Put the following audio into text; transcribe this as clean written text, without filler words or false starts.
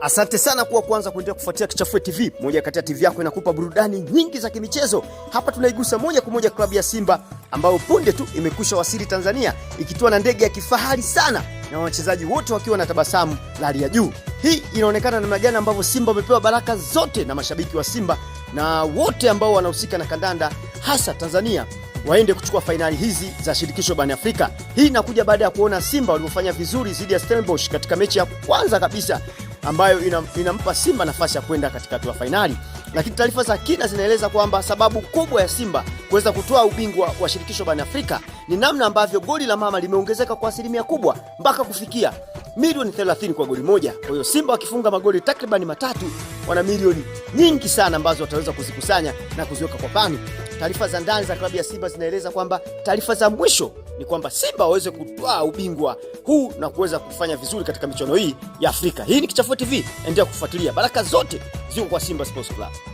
Asante sana kwa kwanza kuendelea kufuatia Kichafue TV, moja kati ya TV yako inakupa burudani nyingi za kimichezo. Hapa tunaigusa moja kwa moja klabu ya Simba ambayo punde tu imekwisha wasili Tanzania ikitua na ndege ya kifahari sana na wachezaji wote wakiwa na tabasamu la hali ya juu. Hii inaonekana namna gani ambavyo Simba wamepewa baraka zote na mashabiki wa Simba na wote ambao wanahusika na kandanda hasa Tanzania waende kuchukua fainali hizi za shirikisho barani Afrika. Hii inakuja baada ya kuona Simba waliofanya vizuri dhidi ya Stellenbosch katika mechi ya kwanza kabisa ambayo inampa Simba nafasi ya kwenda katika hatua fainali. Lakini taarifa za kina zinaeleza kwamba sababu kubwa ya Simba kuweza kutoa ubingwa wa shirikisho barani Afrika ni namna ambavyo goli la mama limeongezeka kwa asilimia kubwa mpaka kufikia milioni 30 kwa goli moja. Kwa hiyo Simba wakifunga magoli takribani matatu wana milioni nyingi sana ambazo wataweza kuzikusanya na kuziweka kwa pani. Taarifa za ndani za klabu ya Simba zinaeleza kwamba taarifa za mwisho ni kwamba Simba waweze kutoa ubingwa huu na kuweza kufanya vizuri katika michuano hii ya Afrika. Hii ni Kichafue TV, endelea kufuatilia. Baraka zote ziko kwa Simba Sports Club.